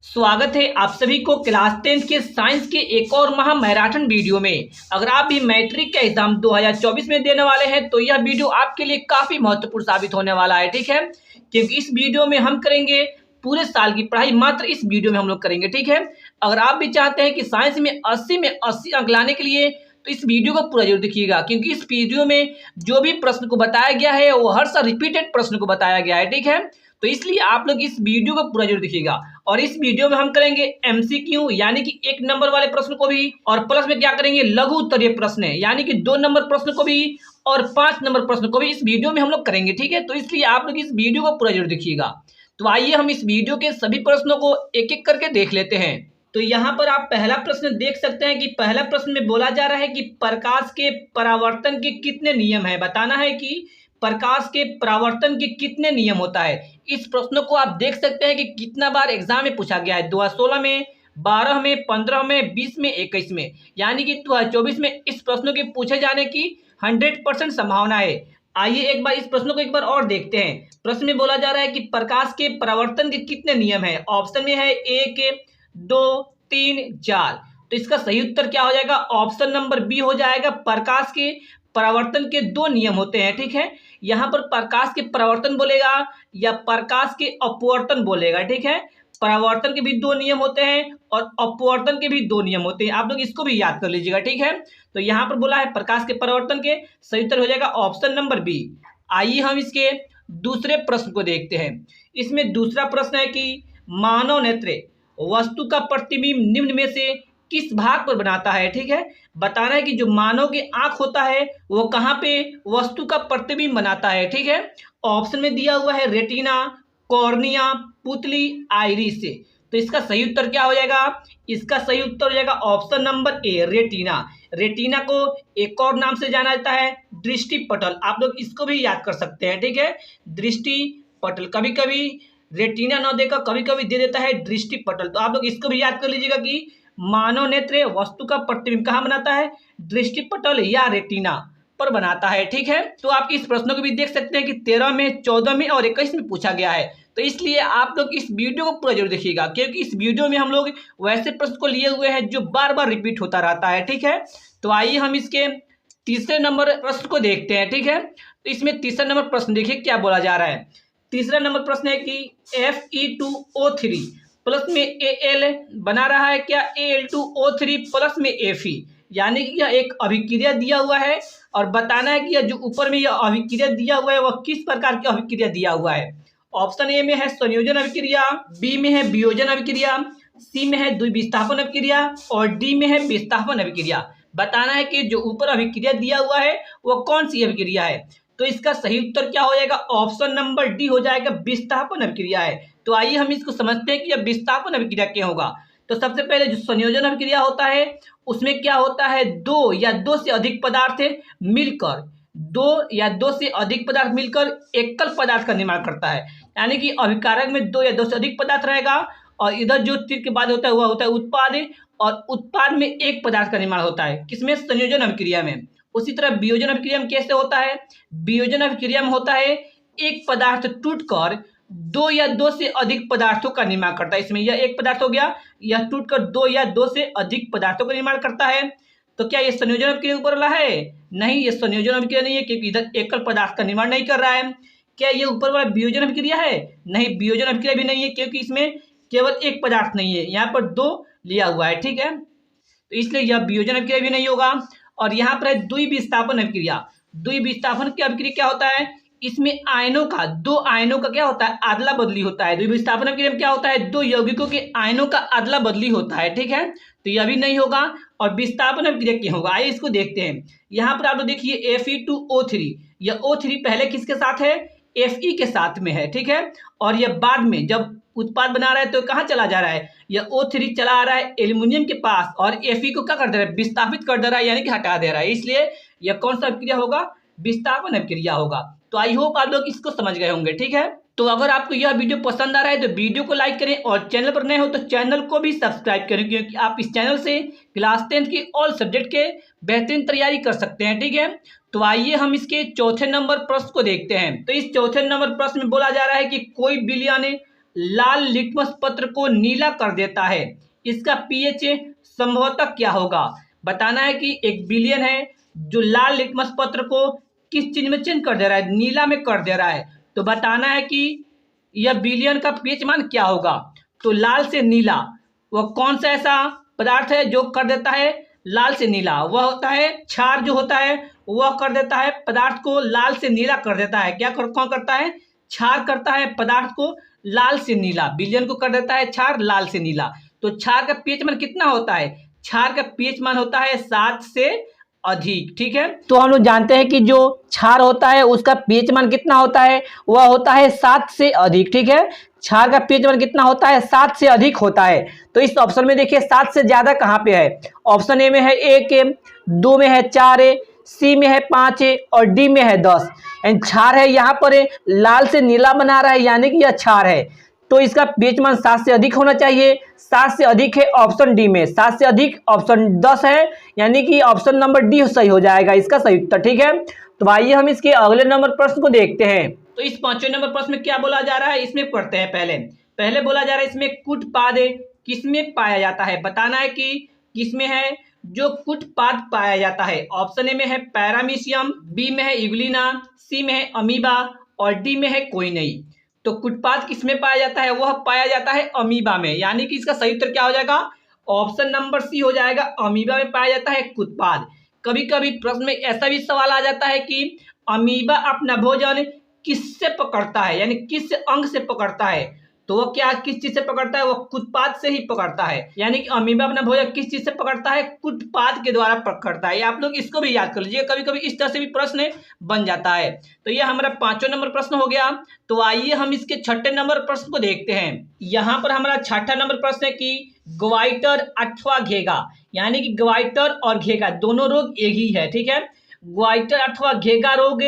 स्वागत है आप सभी को क्लास 10 के साइंस के एक और महा मैराथन वीडियो में। अगर आप भी मैट्रिक का एग्जाम 2024 में देने वाले हैं तो यह वीडियो आपके लिए काफी महत्वपूर्ण साबित होने वाला है, ठीक है। क्योंकि इस वीडियो में हम करेंगे पूरे साल की पढ़ाई, मात्र इस वीडियो में हम लोग करेंगे, ठीक है। अगर आप भी चाहते हैं कि साइंस में 80 में 80 अंक लाने के लिए तो इस वीडियो को पूरा जरूर देखिएगा, क्योंकि इस वीडियो में जो भी प्रश्न को बताया गया है वो हर साल रिपीटेड प्रश्न को बताया गया है, ठीक है। तो इसलिए आप लोग इस वीडियो को पूरा जरूर देखिएगा। और इस वीडियो में हम करेंगे एमसीक्यू यानी कि 1 नंबर वाले प्रश्न को भी, और प्लस में क्या करेंगे लघु उत्तरीय प्रश्न यानी कि 2 नंबर प्रश्न को भी और 5 नंबर प्रश्न को भी इस वीडियो में हम लोग करेंगे, ठीक है। तो इसलिए आप लोग इस वीडियो को पूरा जरूर देखिएगा। तो आइए हम इस वीडियो के सभी प्रश्नों को एक एक करके देख लेते हैं। तो यहाँ पर आप पहला प्रश्न देख सकते हैं कि पहला प्रश्न में बोला जा रहा है कि प्रकाश के परावर्तन के कितने नियम है। बताना है कि प्रकाश के परावर्तन के कितने नियम होता है। इस प्रश्न को आप देख सकते हैं कि कितना बार एग्जाम में पूछा गया है, 2016 में, 12 में, 15 में, 20 में, 21 में, यानी कि 2024 में इस प्रश्न के पूछे जाने की 100% संभावना है। आइए एक बार इस प्रश्न को एक बार और देखते हैं। प्रश्न में बोला जा रहा है कि प्रकाश के परावर्तन के कितने नियम है। ऑप्शन में है 1, 2, 3, 4। तो इसका सही उत्तर क्या हो जाएगा, ऑप्शन नंबर बी हो जाएगा। प्रकाश के परावर्तन के 2 नियम होते हैं, ठीक है। यहाँ पर प्रकाश के परावर्तन बोलेगा या प्रकाश के अपवर्तन बोलेगा, ठीक है। परावर्तन के भी 2 नियम होते हैं और अपवर्तन के भी 2 नियम होते हैं। आप लोग इसको भी याद कर लीजिएगा, ठीक है। तो यहाँ पर बोला है प्रकाश के परावर्तन के, सही उत्तर हो जाएगा ऑप्शन नंबर बी। आइए हम इसके दूसरे प्रश्न को देखते हैं। इसमें दूसरा प्रश्न है कि मानव नेत्र वस्तु का प्रतिबिंब निम्न में से किस भाग पर बनाता है, ठीक है। बताना है कि जो मानव की आंख होता है वो कहाँ पे वस्तु का प्रतिबिंब बनाता है, ठीक है। ऑप्शन में दिया हुआ है रेटिना, कॉर्निया, पुतली, आइरिस से। तो इसका सही उत्तर क्या हो जाएगा, इसका सही उत्तर हो जाएगा option number A, retina. Retina को एक और नाम से जाना जाता है दृष्टि पटल। आप लोग इसको भी याद कर सकते हैं, ठीक है। दृष्टि पटल, कभी कभी रेटिना न देकर कभी कभी दे देता है दृष्टि पटल। तो आप लोग इसको भी याद कर लीजिएगा कि मानव नेत्र वस्तु का प्रतिबिंब कहाँ बनाता है, दृष्टि पटल या रेटिना पर बनाता है, ठीक है। तो आप इस प्रश्न को भी देख सकते हैं कि 13 में, 14 में और 21 में पूछा गया है। तो इसलिए आप लोग इस वीडियो को पूरा जरूर देखिएगा, क्योंकि इस वीडियो में हम लोग वैसे प्रश्न को लिए हुए हैं जो बार बार रिपीट होता रहता है, ठीक है। तो आइए हम इसके तीसरे नंबर प्रश्न को देखते हैं, ठीक है। तो इसमें तीसरा नंबर प्रश्न देखिए क्या बोला जा रहा है। तीसरा नंबर प्रश्न है कि Fe2O3 प्लस में Al बना रहा है क्या Al2O3 प्लस में Fe, यानी कि यह एक अभिक्रिया दिया हुआ है। और बताना है कि यह जो ऊपर में यह अभिक्रिया दिया हुआ है वह किस प्रकार की अभिक्रिया दिया हुआ है। ऑप्शन ए में है संयोजन अभिक्रिया, बी में है वियोजन अभिक्रिया, सी में है द्विविस्थापन अभिक्रिया और डी में है विस्थापन अभिक्रिया। बताना है कि जो ऊपर अभिक्रिया दिया हुआ है वह कौन सी अभिक्रिया है। तो इसका सही उत्तर क्या हो जाएगा, ऑप्शन नंबर डी हो जाएगा, विस्थापन अभिक्रिया है। तो आइए हम इसको समझते हैं कि यह विस्थापन अभिक्रिया क्या होगा। तो सबसे पहले जो संयोजन अभिक्रिया होता है उसमें क्या होता है, 2 या 2 से अधिक पदार्थ मिलकर, 2 या 2 से अधिक पदार्थ मिलकर एकल पदार्थ का निर्माण करता है। यानी कि अभिकारक में 2 या 2 से अधिक पदार्थ रहेगा और इधर जो तीर के बाद होता है वह होता है उत्पाद, और उत्पाद में एक पदार्थ का निर्माण होता है, किसमें, संयोजन अभिक्रिया में। उसी तरह वियोजन अभिक्रिया में कैसे होता है, वियोजन अभिक्रिया में होता है एक पदार्थ टूटकर 2 या 2 से अधिक पदार्थों का निर्माण करता है। इसमें यह एक पदार्थ हो गया, यह टूटकर 2 या 2 से अधिक पदार्थों का निर्माण करता है। तो क्या यह संयोजन अभिक्रिया ऊपर वाला है, नहीं, यह संयोजन अभिक्रिया नहीं है, क्योंकि इधर एकल पदार्थ का निर्माण नहीं कर रहा है। क्या यह ऊपर वाला वियोजन अभिक्रिया है, नहीं, वियोजन अभिक्रिया भी नहीं है, क्योंकि इसमें केवल एक पदार्थ नहीं है, यहाँ पर 2 लिया हुआ है, ठीक है। तो इसलिए यह वियोजन अभिक्रिया भी नहीं होगा। और यहाँ पर है द्विविस्थापन अभिक्रिया। द्विविस्थापन की अभिक्रिया क्या होता है, इसमें आयनों का, 2 आयनों का क्या होता है, अदला बदली होता है। द्विविस्थापन अभिक्रिया में क्या होता है, 2 यौगिकों के आयनों का अदला बदली होता है, ठीक है। तो यह भी नहीं होगा। और विस्थापन अभिक्रिया क्या होगा, आइए इसको देखते हैं। यहाँ पर आप लोग देखिए Fe2O3, यह O3 पहले किसके साथ है, Fe के साथ में है, ठीक है। और यह बाद में जब उत्पाद बना रहा है तो कहाँ चला जा रहा है, यह O3 चला आ रहा है एल्यूमिनियम के पास और Fe को क्या कर दे रहा है, विस्थापित कर दे रहा है, यानी कि हटा दे रहा है। इसलिए यह कौन सा अभिक्रिया होगा, विस्थापन अभिक्रिया होगा। तो आई होप आप लोग इसको समझ गए होंगे, ठीक है। तो अगर आपको यह वीडियो पसंद आ रहा है तो वीडियो को लाइक करें और चैनल पर नए हो तो चैनल को भी सब्सक्राइब करें, क्योंकि आप इस चैनल से क्लास 10 की ऑल सब्जेक्ट के बेहतरीन तैयारी कर सकते हैं, ठीक है। तो आइए हम इसके चौथे नंबर प्रश्न को देखते हैं। तो इस चौथे नंबर प्रश्न में बोला जा रहा है कि कोई विलयन लाल लिटमस पत्र को नीला कर देता है, इसका पीएच संभवतः क्या होगा। बताना है कि 1 बिलियन है जो लाल लिटमस पत्र को किस चीज में चेंज कर दे रहा है, नीला में कर दे रहा है। तो बताना है कि यह बिलियन का पीएच मान क्या होगा। तो लाल से नीला वह कौन सा ऐसा पदार्थ है जो कर देता है लाल से नीला, वह होता है क्षार। जो होता है वह कर देता है पदार्थ को लाल से नीला कर देता है। कौन करता है, क्षार करता है पदार्थ को लाल से नीला, बिलियन को कर देता है क्षार लाल से नीला। तो क्षार का पीएच मान कितना होता है, क्षार का पीएच मान होता है 7 से अधिक। ठीक है, तो हम लोग जानते हैं कि जो क्षार होता है उसका पीएच मान कितना होता है, वह होता है 7 से अधिक। ठीक है, क्षार का पीएच मान कितना होता है, 7 से अधिक होता है। तो इस ऑप्शन में देखिए 7 से ज्यादा कहाँ पे है, ऑप्शन ए में है 1 है, 2 में है 4 है, सी में है 5 है और डी में है 10। एंड क्षार है यहाँ पर लाल से नीला बना रहा है, यानी कि यह क्षार है। तो इसका पीएच मान 7 से अधिक होना चाहिए। 7 से अधिक है ऑप्शन डी में, 7 से अधिक ऑप्शन 10 है, यानी कि ऑप्शन नंबर डी सही हो जाएगा इसका सही उत्तर। ठीक है, तो आइए हम इसके अगले नंबर प्रश्न को देखते हैं। तो इस 5वें नंबर प्रश्न में क्या बोला जा रहा है, इसमें पढ़ते हैं। पहले बोला जा रहा है इसमें कुटपाद किसमें पाया जाता है। बताना है कि किसमें है जो कुटपाद पाया जाता है। ऑप्शन ए में है पैरामीशियम, बी में है इग्लिना, सी में है अमीबा और डी में है कोई नहीं। तो कुटपाद किसमें पाया जाता है, वह पाया जाता है अमीबा में, यानी कि इसका सही उत्तर क्या हो जाएगा, ऑप्शन नंबर सी हो जाएगा। अमीबा में पाया जाता है कुटपाद। कभी कभी प्रश्न में ऐसा भी सवाल आ जाता है कि अमीबा अपना भोजन किससे पकड़ता है, यानी किस अंग से पकड़ता है। तो वह क्या किस चीज से पकड़ता है, वह कुटपाद से ही पकड़ता है। यानी कि अमीबा अपना भोजन किस चीज से पकड़ता है, कुटपाद के द्वारा पकड़ता है। आप लोग इसको भी याद कर लीजिए, कभी कभी इस तरह से भी प्रश्न बन जाता है। तो यह हमारा 5वां नंबर प्रश्न हो गया। तो आइए हम इसके 6ठे नंबर प्रश्न को देखते हैं। यहाँ पर हमारा 6ठा नंबर प्रश्न है कि ग्वाइटर अथवा घेगा, यानी कि ग्वाइटर और घेगा दोनों रोग एक ही है। ठीक है, ग्वाइटर अथवा घेगा रोग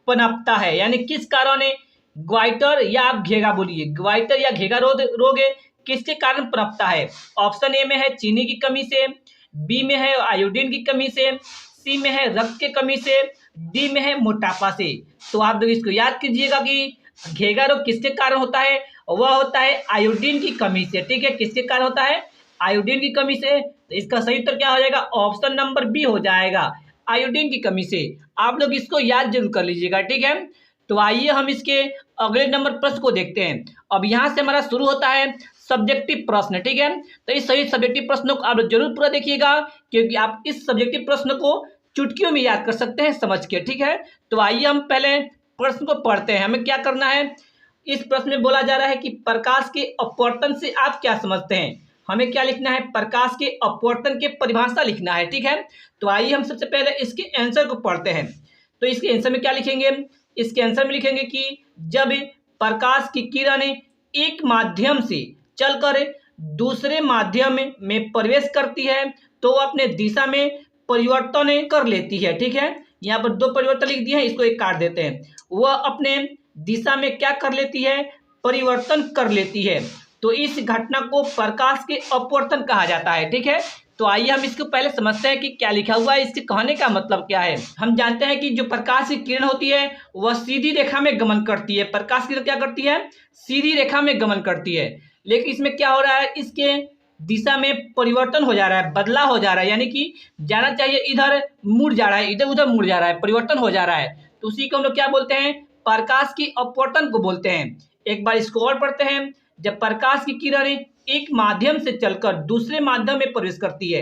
पनपता है, यानी किस कारण है ग्वाइटर या आप घेगा बोलिए, ग्वाइटर या घेगा रोग किसके कारण पनपता है। ऑप्शन ए में है चीनी की कमी से, बी में है आयोडीन की कमी से, सी में है रक्त की कमी से, डी में है मोटापा से। तो आप लोग इसको याद कीजिएगा कि घेगा रोग किसके कारण होता है, वह होता है आयोडीन की कमी से। ठीक है, किसके कारण होता है, आयोडीन की कमी से। तो इसका सही उत्तर क्या हो जाएगा, ऑप्शन नंबर बी हो जाएगा, आयोडीन की कमी से। आप लोग इसको याद जरूर कर लीजिएगा। ठीक है, तो आइए हम इसके अगले नंबर प्रश्न को देखते हैं। अब यहाँ से हमारा शुरू होता है सब्जेक्टिव प्रश्न। ठीक है, तो इस सभी सब्जेक्टिव प्रश्नों को आप जरूर पूरा देखिएगा, क्योंकि आप इस सब्जेक्टिव प्रश्न को चुटकियों में याद कर सकते हैं समझ के। ठीक है, तो आइए हम पहले प्रश्न को पढ़ते हैं। हमें क्या करना है, इस प्रश्न में बोला जा रहा है कि प्रकाश के अपवर्तन से आप क्या समझते हैं। हमें क्या लिखना है, प्रकाश के अपवर्तन के परिभाषा लिखना है। ठीक है, तो आइए हम सबसे पहले इसके आंसर को पढ़ते हैं। तो इसके आंसर में क्या लिखेंगे, इसके आंसर में लिखेंगे कि जब प्रकाश की किरण एक माध्यम से चलकर दूसरे माध्यम में प्रवेश करती है तो वह अपने दिशा में परिवर्तन कर लेती है। ठीक है, यहाँ पर 2 परिवर्तन लिख दिए हैं, इसको एक काट देते हैं। वह अपने दिशा में क्या कर लेती है, परिवर्तन कर लेती है। तो इस घटना को प्रकाश के अपवर्तन कहा जाता है। ठीक है, तो आइए हम इसको पहले समझते हैं कि क्या लिखा हुआ है, इसके कहने का मतलब क्या है। हम जानते हैं कि जो प्रकाश की किरण होती है वह सीधी रेखा में गमन करती है। प्रकाश की किरण क्या करती है, सीधी रेखा में गमन करती है। लेकिन इसमें क्या हो रहा है, इसके दिशा में परिवर्तन हो जा रहा है, बदलाव हो जा रहा है, यानी कि जाना चाहिए इधर मुड़ जा रहा है, इधर उधर मुड़ जा रहा है, परिवर्तन हो जा रहा है। तो उसी को हम लोग क्या बोलते हैं, प्रकाश की अपवर्तन को बोलते हैं। एक बार इसको और पढ़ते हैं। जब प्रकाश की किरण एक माध्यम से चलकर दूसरे माध्यम में प्रवेश करती है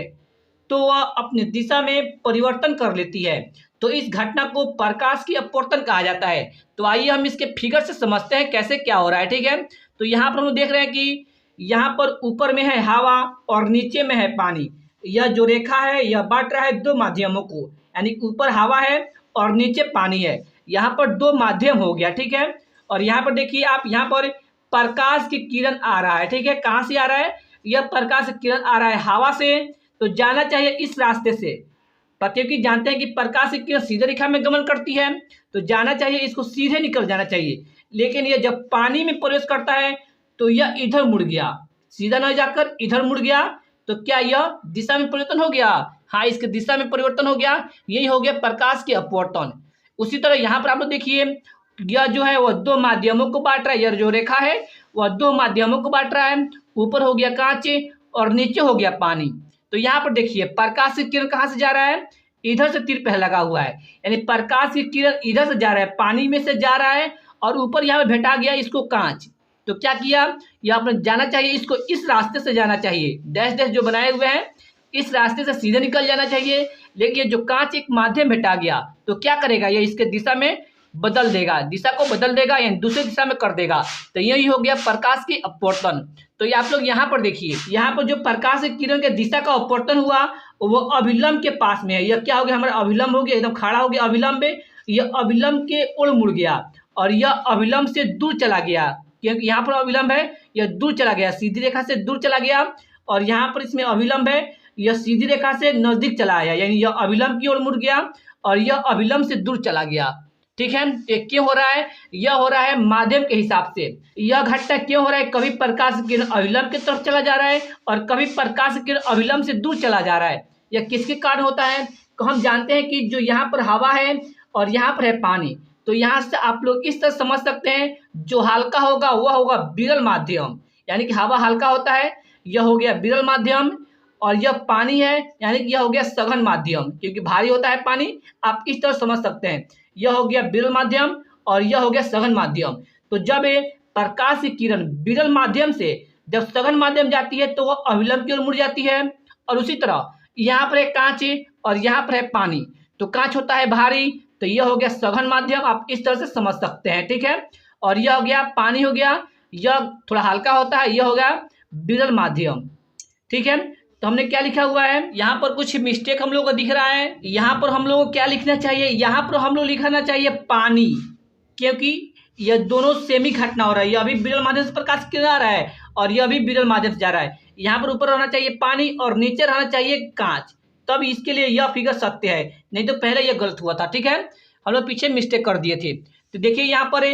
तो वह अपनी दिशा में परिवर्तन कर लेती है। तो इस घटना को प्रकाश की अपवर्तन कहा जाता है। तो आइए हम इसके फिगर से समझते हैं कैसे क्या हो रहा है। ठीक है, तो यहाँ पर हम लोग देख रहे हैं कि यहाँ पर ऊपर में है हवा और नीचे में है पानी। यह जो रेखा है यह बांट रहा है 2 माध्यमों को, यानी ऊपर हवा है और नीचे पानी है। यहाँ पर 2 माध्यम हो गया। ठीक है, और यहाँ पर देखिए आप, यहाँ पर प्रकाश की किरण आ रहा है। ठीक है, कहाँ से आ रहा है, यह प्रकाश की किरण आ रहा है हवा से, तो जाना चाहिए इस रास्ते से, क्योंकि जानते हैं कि प्रकाश की किरण सीधे रेखा में गमन करती है, तो जाना चाहिए इसको सीधे निकल जाना चाहिए। लेकिन यह जब पानी में प्रवेश करता है तो यह इधर मुड़ गया, सीधा न जाकर इधर मुड़ गया। तो क्या यह दिशा में परिवर्तन हो गया, हाँ इसके दिशा में परिवर्तन हो गया, यही हो गया प्रकाश के अपवर्तन। उसी तरह यहाँ पर आप लोग देखिए, यह जो है वह 2 माध्यमों को बांट रहा है। यह जो रेखा है वह दो माध्यमों को बांट रहा है। ऊपर हो गया कांच और नीचे हो गया पानी। तो यहाँ पर देखिए प्रकाश की किरण कहाँ से जा रहा है, इधर से तीर पहले लगा हुआ है, यानी प्रकाश की किरण इधर से जा रहा है, पानी में से जा रहा है और ऊपर यहाँ पे भेटा गया इसको कांच। तो क्या किया, यहाँ पर जाना चाहिए, इसको इस रास्ते से जाना चाहिए, डैश डैश जो बनाए हुए हैं इस रास्ते से सीधे निकल जाना चाहिए। लेकिन ये जो कांच एक माध्यम भेटा गया तो क्या करेगा, ये इसके दिशा में बदल देगा, दिशा को बदल देगा यानी दूसरी दिशा में कर देगा। तो यही हो गया प्रकाश की अपवर्तन। तो ये आप लोग यहाँ पर देखिए, यहाँ पर जो प्रकाश की किरण के दिशा का अपवर्तन हुआ वो अभिलंब के पास में है। यह क्या हो गया, हमारा अभिलंब हो गया, एकदम खड़ा हो गया अभिलंब में, यह अभिलंब के ओर मुड़ गया और यह अभिलंब से दूर चला गया, क्योंकि यहाँ पर अभिलंब है, यह दूर चला गया, सीधी रेखा से दूर चला गया। और यहाँ पर इसमें अभिलंब है, यह सीधी रेखा से नजदीक चला आया, यानी यह अभिलंब की ओर मुड़ गया और यह अभिलंब से दूर चला गया। ठीक है, ये क्यों हो रहा है, यह हो रहा है माध्यम के हिसाब से। यह घटना क्यों हो रहा है, कभी प्रकाश की किरण अभिलंब की तरफ चला जा रहा है और कभी प्रकाश की किरण अभिलंब से दूर चला जा रहा है। यह किसके कारण होता है, तो हम जानते हैं कि जो यहाँ पर हवा है और यहाँ पर है पानी, तो यहाँ से आप लोग इस तरह समझ सकते हैं, जो हल्का होगा वह होगा विरल माध्यम, यानी कि हवा हल्का होता है, यह हो गया विरल माध्यम। और यह पानी है, यानी कि यह हो गया सघन माध्यम, क्योंकि भारी होता है पानी, आप इस तरह समझ सकते हैं। यह हो गया विरल माध्यम और यह हो गया सघन माध्यम। तो जब ये प्रकाश की किरण विरल माध्यम से जब सघन माध्यम जाती है तो वह अभिलंब की ओर मुड़ जाती है। और उसी तरह यहाँ पर है कांच और यहाँ पर है पानी, तो कांच होता है भारी, तो यह हो गया सघन माध्यम, आप इस तरह से समझ सकते हैं। ठीक है, और यह हो गया पानी हो गया, यह थोड़ा हल्का होता है, यह हो गया विरल माध्यम। ठीक है, तो हमने क्या लिखा हुआ है, यहाँ पर कुछ मिस्टेक हम लोग को दिख रहा है। यहाँ पर हम लोग को क्या लिखना चाहिए, यहाँ पर हम लोग लिखना चाहिए पानी, क्योंकि यह दोनों सेम ही घटना हो रहा है। यह अभी विरल माध्यम से प्रकाश किरण आ रहा है और यह भी विरल माध्यम से जा रहा है। यहाँ पर ऊपर रहना चाहिए पानी और नीचे रहना चाहिए कांच, तब इसके लिए यह फिगर सत्य है, नहीं तो पहले यह गलत हुआ था। ठीक है, हम लोग पीछे मिस्टेक कर दिए थे। तो देखिए यहाँ पर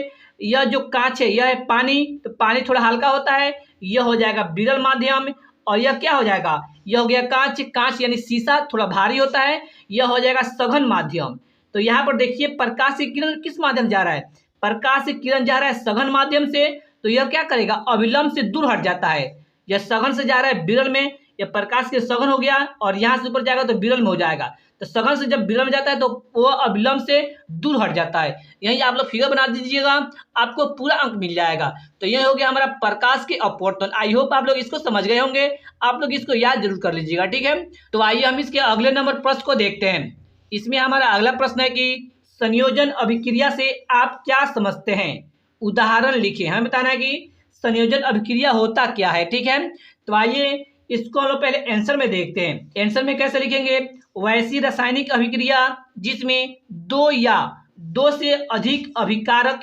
यह जो कांच है यह है पानी, तो पानी थोड़ा हल्का होता है, यह हो जाएगा विरल माध्यम। और यह क्या हो जाएगा, यह हो गया कांच, कांच यानी शीशा थोड़ा भारी होता है, यह हो जाएगा सघन माध्यम। तो यहाँ पर देखिए प्रकाश की किरण किस माध्यम से जा रहा है, प्रकाश की किरण जा रहा है सघन माध्यम से, तो यह क्या करेगा, अभिलंब से दूर हट जाता है। यह सघन से जा रहा है विरल में, यह प्रकाश के सघन हो गया और यहाँ से ऊपर जाएगा तो विरल में हो जाएगा। तो सघन से जब विरल में जाता है तो वह अभिलंब से दूर हट जाता है। यही आप लोग फिगर बना दीजिएगा, आपको पूरा अंक मिल जाएगा। तो यह हो गया हमारा प्रकाश के अपवर्तन। आई होप आप लोग इसको समझ गए होंगे, आप लोग इसको याद जरूर कर लीजिएगा। ठीक है, तो आइए हम इसके अगले नंबर प्रश्न को देखते हैं। इसमें हमारा अगला प्रश्न है कि संयोजन अभिक्रिया से आप क्या समझते हैं, उदाहरण लिखिए। हमें बताना है कि संयोजन अभिक्रिया होता क्या है। ठीक है, तो आइए इसको हम लोग पहले आंसर में देखते हैं। आंसर में कैसे लिखेंगे, वैसी रासायनिक अभिक्रिया जिसमें दो या दो से अधिक अभिकारक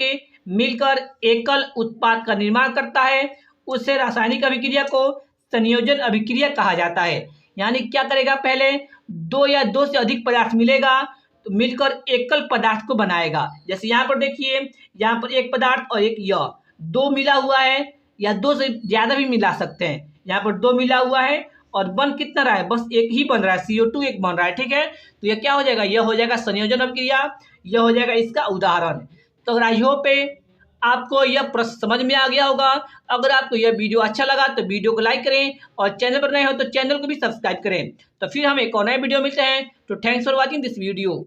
मिलकर एकल उत्पाद का निर्माण करता है, उसे रासायनिक अभिक्रिया को संयोजन अभिक्रिया कहा जाता है। यानी क्या करेगा, पहले दो या दो से अधिक पदार्थ मिलेगा तो मिलकर एकल पदार्थ को बनाएगा। जैसे यहाँ पर देखिए, यहाँ पर एक पदार्थ और एक यह दो मिला हुआ है, या दो से ज्यादा भी मिला सकते हैं। यहाँ पर दो मिला हुआ है और बन कितना रहा है, बस एक ही बन रहा है, CO2 एक बन रहा है। ठीक है, तो यह क्या हो जाएगा, यह हो जाएगा संयोजन अभिक्रिया, यह हो जाएगा इसका उदाहरण। तो अगर आई होप आपको यह प्रश्न समझ में आ गया होगा। अगर आपको यह वीडियो अच्छा लगा तो वीडियो को लाइक करें और चैनल पर नए हो तो चैनल को भी सब्सक्राइब करें। तो फिर हम एक और नए वीडियो मिलते हैं। तो thanks for watching this video.